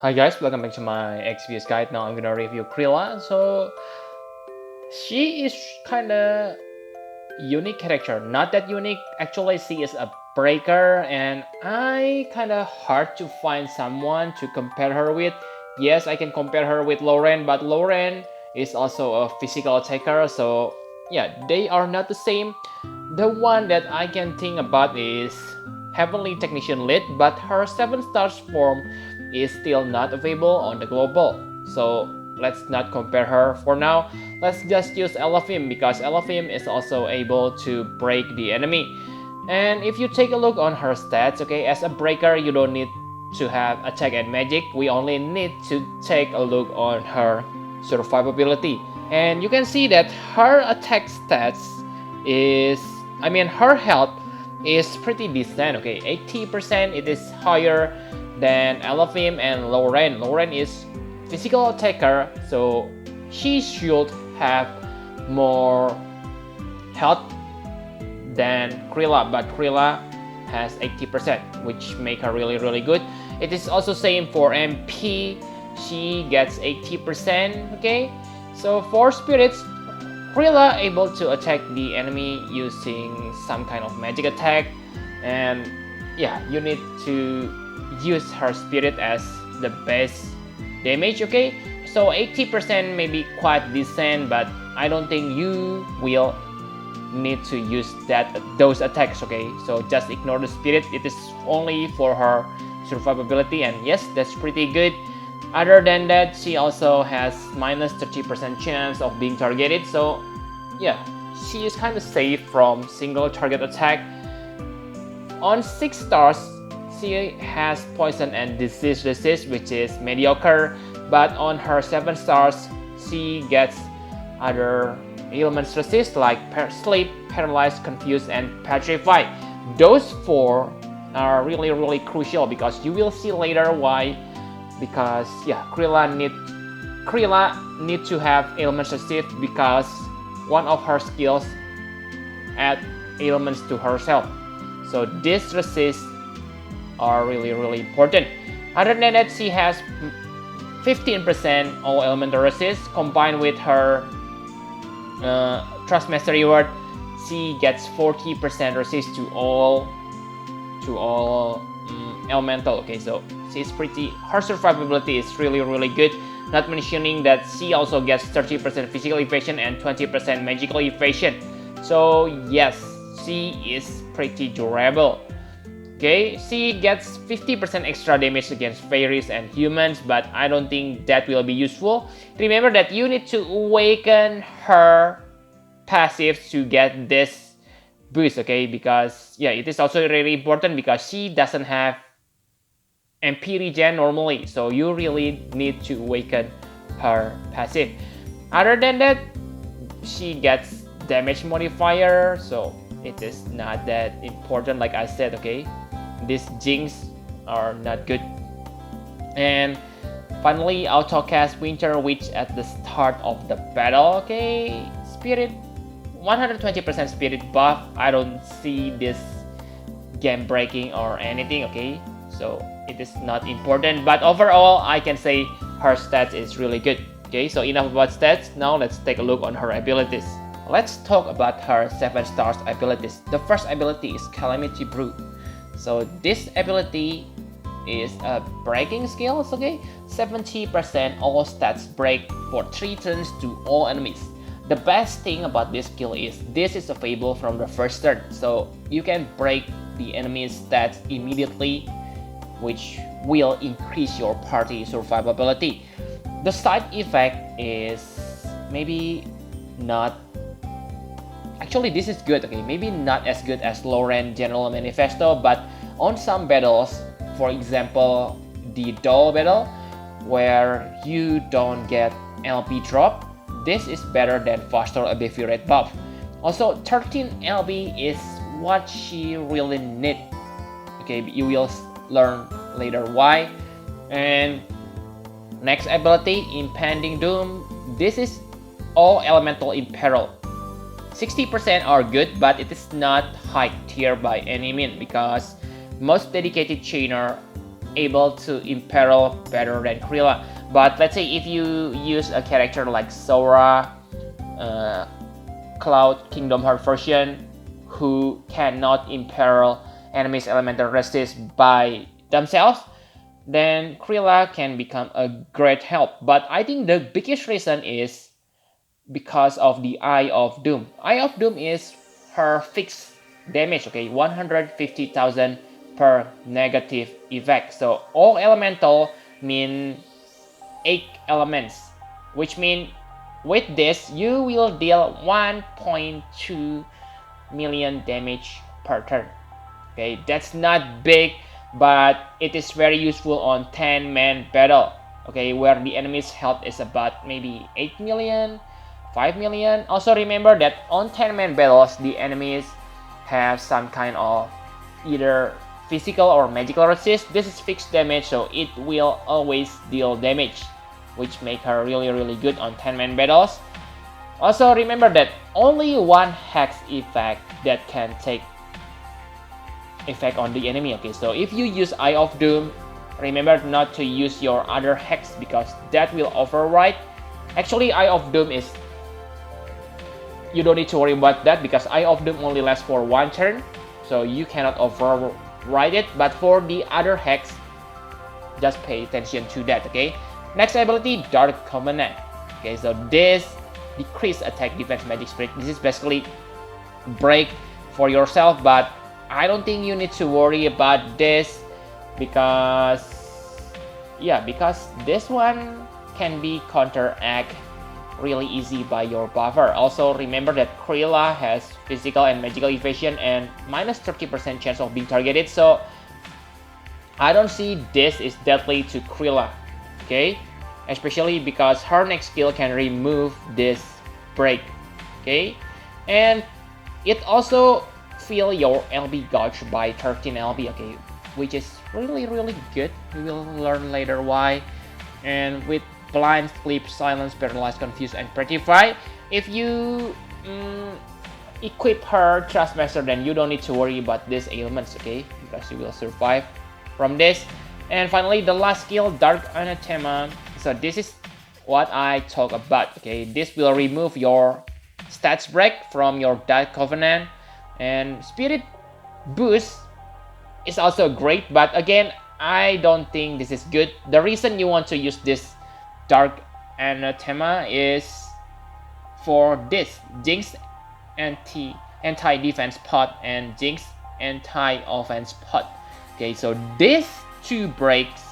Hi guys, welcome back to my XVS guide. Now I'm gonna review Kryla. So she is kinda unique character. Not that unique. Actually, she is a breaker, and I kinda hard to find someone to compare her with. Yes, I can compare her with Lauren, but Lauren is also a physical attacker. So yeah, they are not the same. The one that I can think about is Heavenly Technician Lead, but her 7 stars form is still not available on the global. So let's not compare her for now. Let's just use Elafim because Elafim is also able to break the enemy. And if you take a look on her stats, okay, as a breaker, you don't need to have attack and magic. We only need to take a look on her survivability. And you can see that her attack stats is, her health is pretty decent. Okay, 80%. It is higher than Elafim and Lauren. Lauren is physical attacker, so she should have more health than Kryla, but Kryla has 80%, which make her really good. It is also same for MP. She gets 80%. Okay, so for spirits, Kryla able to attack the enemy using some kind of magic attack, and yeah, you need to use her spirit as the best damage. Okay, so 80% may be quite decent, but I don't think you will need to use those attacks. Okay, so just ignore the spirit. It is only for her survivability, and yes, that's pretty good. Other than that, she also has minus 30% chance of being targeted, so yeah, she is kind of safe from single target attack. On 6 stars, she has poison and disease resist, which is mediocre, but on her 7 stars, she gets other ailments resist like sleep, paralyzed, confused, and petrify. Those 4 are really crucial because you will see later why. Because yeah, Kryla need to have ailments resist because one of her skills add ailments to herself. So this resist are really important. Other than that, she has 15% all elemental resist combined with her trust mastery word. She gets 40% resist to all elemental. Okay, so she's pretty. Her survivability is really good. Not mentioning that she also gets 30% physical evasion and 20% magical evasion. So yes, she is pretty durable. Okay, she gets 50% extra damage against fairies and humans, but I don't think that will be useful. Remember that you need to awaken her passive to get this boost, okay? Because yeah, it is also really important because she doesn't have MP regen normally, so you really need to awaken her passive. Other than that, she gets damage modifier, so it is not that important like I said. Okay, these jinx are not good. And finally, auto cast Winter Witch at the start of the battle. Okay, spirit 120% spirit buff. I don't see this game breaking or anything. Okay, so it is not important, but overall I can say her stats is really good. Okay, so enough about stats. Now let's take a look on her abilities. Let's talk about her 7 stars abilities. The first ability is Calamity Brew. So this ability is a breaking skills. Okay, 70% all stats break for 3 turns to all enemies. The best thing about this skill is this is available from the first turn, so you can break the enemy's stats immediately, which will increase your party survivability. The side effect is maybe not. Actually, this is good. Okay, maybe not as good as Lauren General Manifesto, but on some battles, for example, the Doll battle, where you don't get LP drop, this is better than faster ability rate buff. Also, 13 LB is what she really need. Okay, you will learn later why. And next ability, Impending Doom. This is all elemental in peril. 60% are good, but it is not high tier by any means because most dedicated chainer able to imperil better than Kryla. But let's say if you use a character like Sora, Cloud Kingdom Heart version, who cannot imperil enemies elemental resist by themselves, then Kryla can become a great help. But I think the biggest reason is because of the Eye of Doom. Eye of Doom is her fixed damage, okay, 150,000 per negative effect. So all elemental mean 8 elements, which means with this you will deal 1.2 million damage per turn. Okay, that's not big, but it is very useful on 10-man battle. Okay, where the enemy's health is about maybe 8 million, 5 million. Also remember that on 10-man battles, the enemies have some kind of either physical or magical resist. This is fixed damage, so it will always deal damage, which make her really good on 10-man battles. Also remember that only one hex effect that can take effect on the enemy. Okay, so if you use Eye of Doom, remember not to use your other hex because that will override. Actually, Eye of Doom is, you don't need to worry about that because Eye of Doom only lasts for 1 turn, so you cannot override it. But for the other hex, just pay attention to that. Okay, next ability, Dark Covenant. Okay, so this decrease attack defense magic spirit. This is basically break for yourself, but I don't think you need to worry about this because this one can be counteract really easy by your buffer. Also remember that Kryla has physical and magical evasion and minus 30% chance of being targeted, so I don't see this is deadly to Kryla. Okay, especially because her next skill can remove this break. Okay, and it also fill your LB gauge by 13 LB. Okay, which is really good. We will learn later why. And with blind, sleep, silence, paralyze, confuse, and petrify, if you equip her Trustmaster, then you don't need to worry about these ailments. Okay, because you will survive from this. And finally, the last skill, Dark Anathema. So this is what I talk about. Okay, this will remove your stats break from your Dark Covenant, and Spirit Boost is also great, but again, I don't think this is good. The reason you want to use this Dark Anathema is for this Jinx anti-defense pot and Jinx anti-offense pot. Okay, so these 2 breaks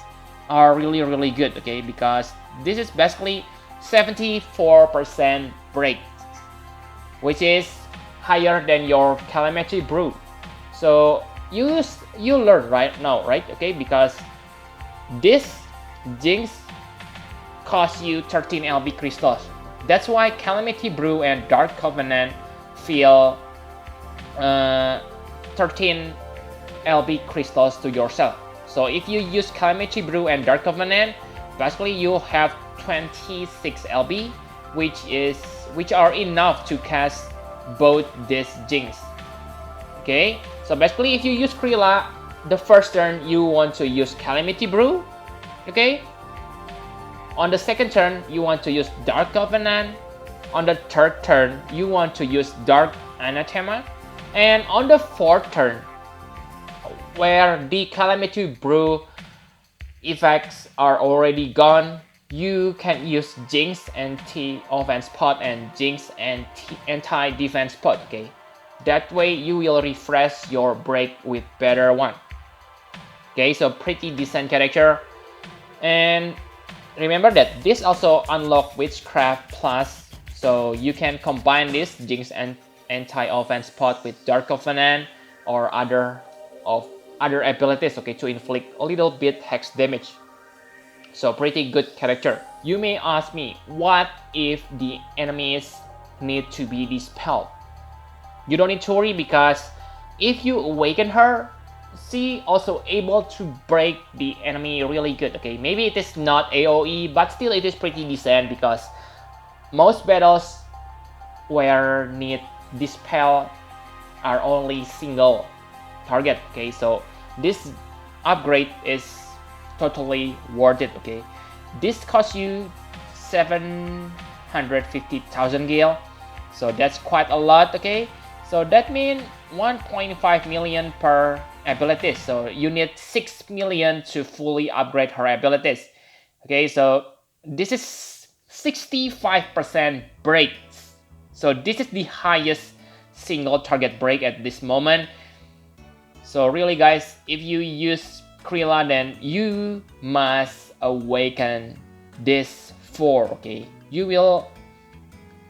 are really good. Okay, because this is basically 74% break, which is higher than your Calamity brew. So you learn right now, right? Okay, because this Jinx costs you 13 LB crystals. That's why Calamity brew and Dark Covenant feel 13 LB crystals to yourself. So if you use Calamity brew and Dark Covenant, basically you have 26 LB, which are enough to cast both this Jinx. Okay, so basically if you use Kryla, the first turn you want to use Calamity brew. Okay, on the second turn you want to use Dark Covenant. On the third turn you want to use Dark Anathema, and on the fourth turn, where the Calamity brew effects are already gone, you can use Jinx anti-offense pot and Jinx anti-defense pot. Okay, that way you will refresh your break with better one. Okay, so pretty decent character. And remember that this also unlock Witchcraft Plus, so you can combine this Jinx and anti-offense pot with Dark Covenant or other abilities, okay, to inflict a little bit hex damage. So pretty good character. You may ask me, what if the enemies need to be dispelled? You don't need to worry, because if you awaken her, she also able to break the enemy really good. Okay, maybe it is not AoE, but still it is pretty decent, because most battles where need dispel are only single target. Okay, so this upgrade is totally worth it. Okay, this costs you 750,000 gil, so that's quite a lot. Okay, so that means 1.5 million per abilities, so you need 6 million to fully upgrade her abilities. Okay, so this is 65% breaks, so this is the highest single target break at this moment. So really guys, if you use Kryla, then you must awaken this 4. Okay, you will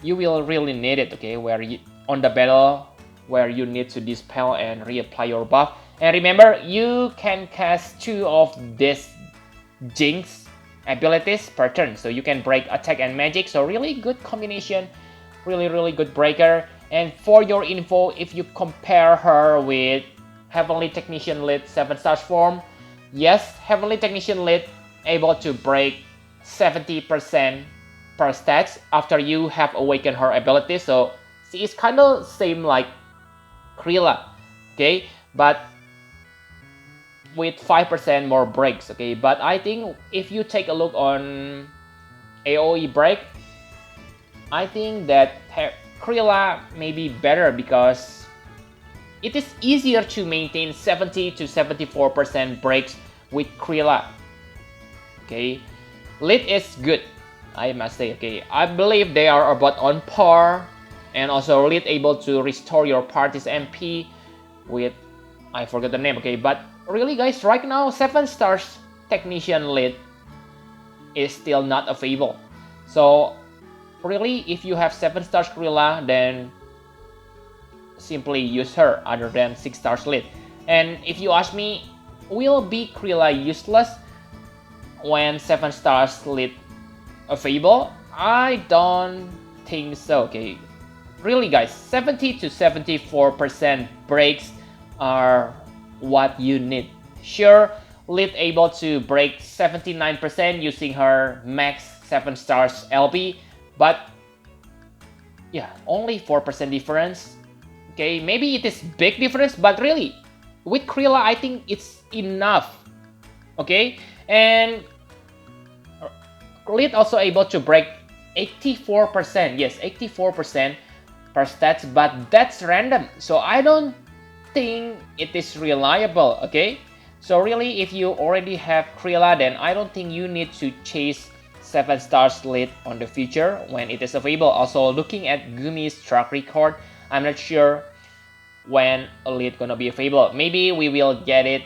really need it. Okay, where you on the battle where you need to dispel and reapply your buff. And remember, you can cast 2 of this Jinx abilities per turn, so you can break attack and magic. So really good combination, really good breaker. And for your info, if you compare her with Heavenly Technician Lit 7 stars form, yes, Heavenly Technician Lit able to break 70% per stats after you have awakened her ability. So she is kind of same like Kryla, okay, but with 5% more breaks. Okay, but I think if you take a look on AoE break, I think that Kryla may be better because it is easier to maintain 70 to 74% breaks with Kryla. Okay, Lit is good, I must say. Okay, I believe they are about on par, and also Lit able to restore your party's MP with, I forgot the name. Okay, but really guys, right now 7 stars Technician Lit is still not available. So really, if you have 7 stars Kryla, then simply use her other than 6 stars Lit. And if you ask me, will be Kryla useless when 7 stars Lit available? I don't think so. Okay, really guys, 70 to 74% breaks are what you need. Sure, Lit able to break 79% using her max 7 stars LB, but yeah, only 4% difference. Okay, maybe it is big difference, but really, with Kryla, I think it's enough. Okay, and Lit also able to break 84%. Yes, 84% per stats, but that's random. So I don't think it is reliable. Okay, so really, if you already have Kryla, then I don't think you need to chase 7 stars Lit on the future when it is available. Also, looking at Gumi's track record, I'm not sure when Lit gonna be available. Maybe we will get it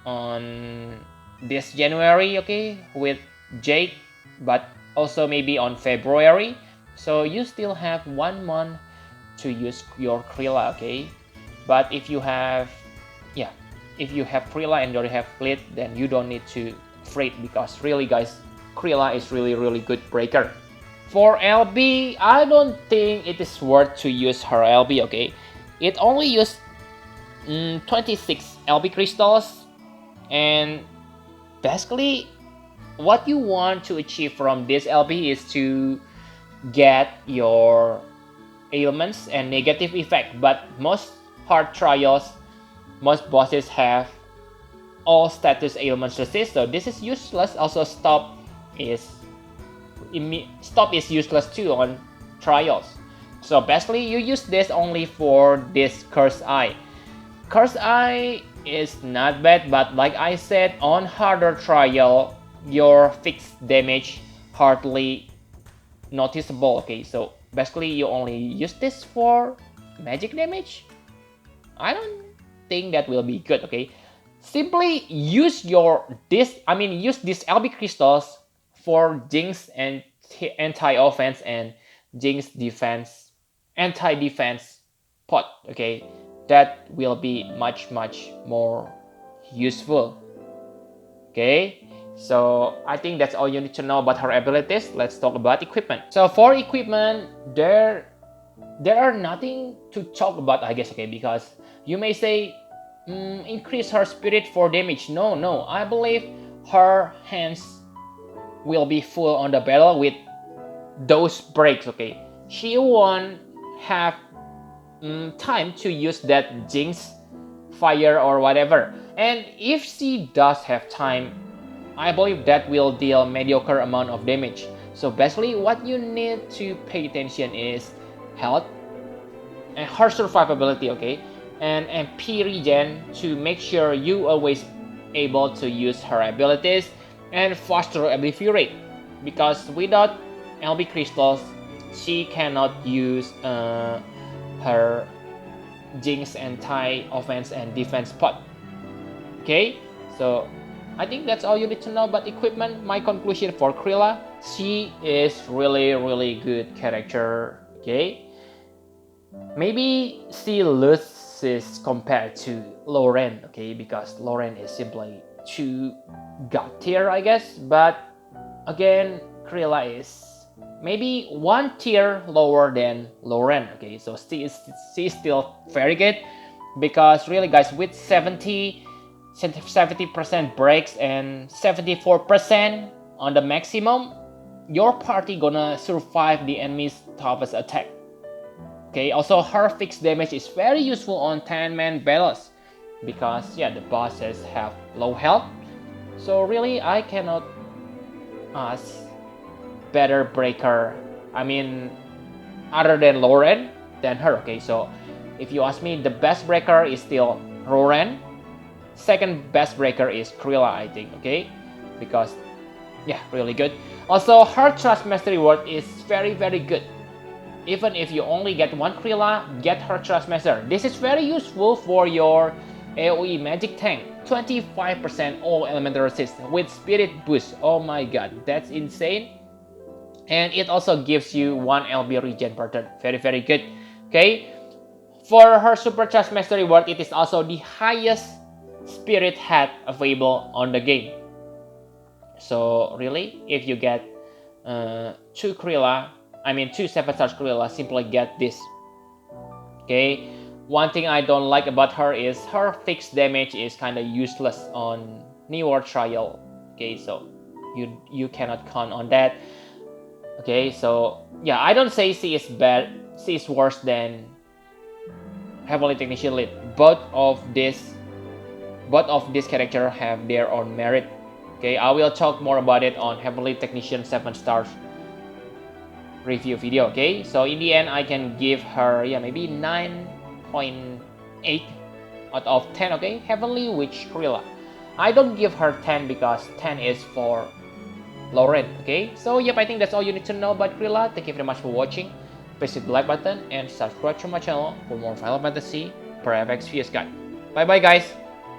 on this January, okay, with Jake, but also maybe on February. So you still have 1 month to use your Kryla, okay? But if you have, yeah, if you have Kryla and you already have Lit, then you don't need to fret, because really guys, Kryla is really good breaker. For LB, I don't think it is worth to use her LB, okay? It only used 26 LB crystals, and basically what you want to achieve from this LB is to get your ailments and negative effect, but most hard trials, most bosses have all status ailments resist, so this is useless. Also, stop is useless too on trials. So basically you use this only for this Curse Eye. Curse Eye is not bad, but like I said, on harder trial, your fixed damage hardly noticeable. Okay, so basically you only use this for magic damage. I don't think that will be good. Okay, simply use this LB crystals for Jinx and anti-offense and Jinx defense, anti-defense pot. Okay, that will be much more useful. Okay, so I think that's all you need to know about her abilities. Let's talk about equipment. So for equipment, there are nothing to talk about, I guess. Okay, because you may say increase her spirit for damage. No, I believe her hands will be full on the battle with those breaks. Okay, she won't have time to use that Jinx fire or whatever. And if she does have time, I believe that will deal mediocre amount of damage. So basically what you need to pay attention is health and her survivability, okay, and MP regen to make sure you always able to use her abilities, and faster ability rate, because without LB crystals she cannot use her Jinx anti-offense and defense pot. Okay, so I think that's all you need to know about equipment. My conclusion for Kryla, she is really good character. Okay, maybe she loses compared to Lauren, okay, because Lauren is simply too god tier, I guess. But again, Kryla is maybe one tier lower than Lauren, okay, so she's still very good, because really guys, with 70% breaks and 74% on the maximum, your party gonna survive the enemy's toughest attack. Okay, also her fixed damage is very useful on 10-man battles, because yeah, the bosses have low health. So really I cannot ask better breaker, I mean, other than Lauren, than her. Okay, so if you ask me, the best breaker is still Lauren. Second best breaker is Kryla, I think. Okay, because yeah, really good. Also, her Trust Mastery reward is very good. Even if you only get one Kryla, get her Trust Master. This is very useful for your AoE magic tank. 25% all elemental resist with spirit boost. Oh my god, that's insane. And it also gives you 1 LB regen per turn. Very good. Okay, for her super Trust Master reward, it is also the highest spirit hat available on the game. So really, if you get 2 Kryla, I mean 2 7-star Kryla, simply get this. Okay, one thing I don't like about her is her fixed damage is kind of useless on New World Trial. Okay, so you cannot count on that. Okay, so yeah, I don't say she is bad, she is worse than Heavenly Technician Lead. Both of these characters have their own merit. Okay, I will talk more about it on Heavenly Technician 7 stars review video. Okay, so in the end I can give her, yeah, maybe 9.8 out of 10. Okay, Heavenly Witch Kryla. I don't give her 10 because 10 is for Lauren. Okay, so yep, I think that's all you need to know about Kryla. Thank you very much for watching. Please hit the like button and subscribe to my channel for more Final Fantasy per FX Guide. Bye bye guys.